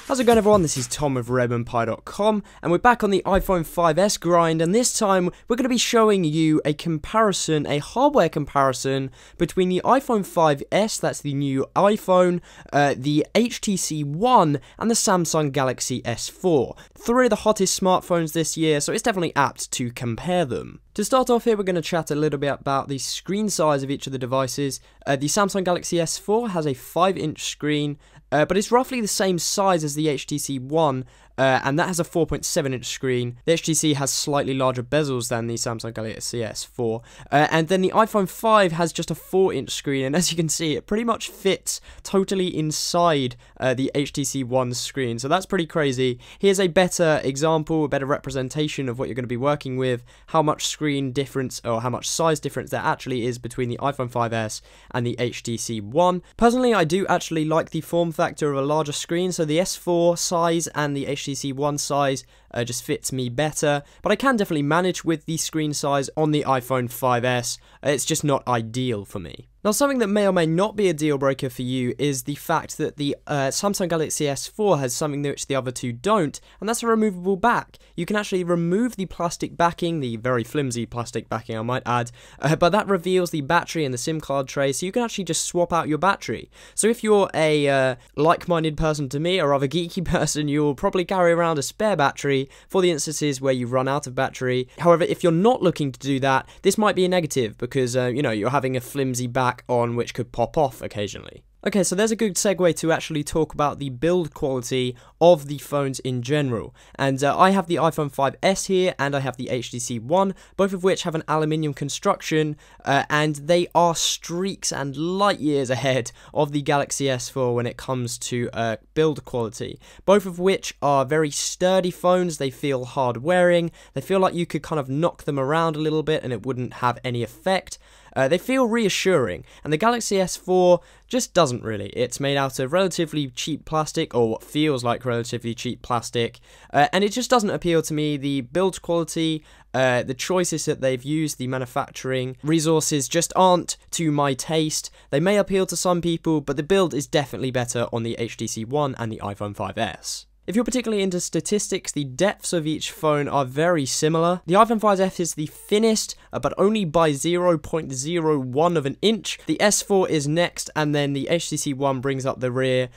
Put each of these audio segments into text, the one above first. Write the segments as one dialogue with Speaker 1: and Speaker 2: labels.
Speaker 1: How's it going, everyone? This is Tom of RedmanPie.com, and we're back on the iPhone 5S grind, and this time we're going to be showing you a comparison, a hardware comparison between the iPhone 5S, that's the new iPhone, the HTC One, and the Samsung Galaxy S4. Three of the hottest smartphones this year, so it's definitely apt to compare them. To start off here, we're going to chat a little bit about the screen size of each of the devices. The Samsung Galaxy S4 has a 5-inch screen, but it's roughly the same size as the HTC One, and that has a 4.7-inch screen. The HTC has slightly larger bezels than the Samsung Galaxy S4, and then the iPhone 5 has just a 4-inch screen, and as you can see, it pretty much fits totally inside the HTC One screen, so that's pretty crazy. Here's a better example, a better representation of what you're going to be working with, how much screen difference, or how much size difference there actually is between the iPhone 5S and the HTC One. Personally, I do actually like the form factor of a larger screen, so the S4 size and the HTC One size just fits me better, but I can definitely manage with the screen size on the iPhone 5S. It's just not ideal for me. Now, something that may or may not be a deal breaker for you is the fact that the Samsung Galaxy S4 has something which the other two don't, and that's a removable back. You can actually remove the plastic backing, the very flimsy plastic backing I might add, but that reveals the battery and the SIM card tray, so you can actually just swap out your battery. So if you're a like-minded person to me, or rather geeky person, you'll probably carry around a spare battery for the instances where you run out of battery. However, if you're not looking to do that, this might be a negative, because you know, you're having a flimsy back on which could pop off occasionally. Okay, so there's a good segue to actually talk about the build quality of the phones in general. And I have the iPhone 5S here, and I have the HTC One, both of which have an aluminium construction, and they are streaks and light years ahead of the Galaxy S4 when it comes to build quality. Both of which are very sturdy phones. They feel hard wearing, they feel like you could kind of knock them around a little bit and it wouldn't have any effect. They feel reassuring, and the Galaxy S4 just doesn't really. It's made out of relatively cheap plastic, or what feels like relatively cheap plastic, and it just doesn't appeal to me. The build quality, the choices that they've used, the manufacturing resources just aren't to my taste. They may appeal to some people, but the build is definitely better on the HTC One and the iPhone 5S. If you're particularly into statistics, the depths of each phone are very similar. The iPhone 5S is the thinnest, but only by 0.01 of an inch. The S4 is next, and then the HTC One brings up the rear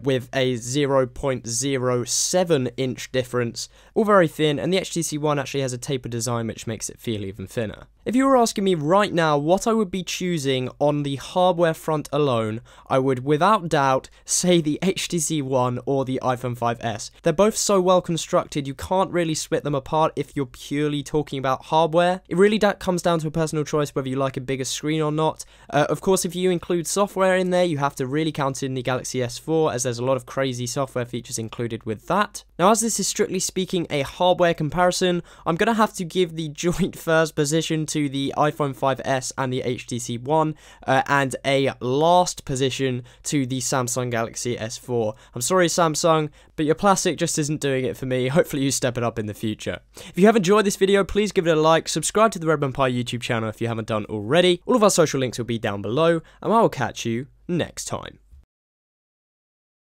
Speaker 1: with a 0.07 inch difference. All very thin, and the HTC One actually has a tapered design which makes it feel even thinner. If you were asking me right now what I would be choosing on the hardware front alone, I would without doubt say the HTC One or the iPhone 5S. They're both so well constructed, you can't really split them apart if you're purely talking about hardware. It really comes down to a personal choice whether you like a bigger screen or not. Of course, if you include software in there, you have to really count in the Galaxy S4, as there's a lot of crazy software features included with that. Now, as this is strictly speaking a hardware comparison, I'm going to have to give the joint first position to the iPhone 5S and the HTC One, and a last position to the Samsung Galaxy S4. I'm sorry, Samsung, but your plastic just isn't doing it for me. Hopefully you step it up in the future. If you have enjoyed this video, please give it a like, subscribe to the RedmanPie YouTube channel if you haven't done already. All of our social links will be down below, and I will catch you next time.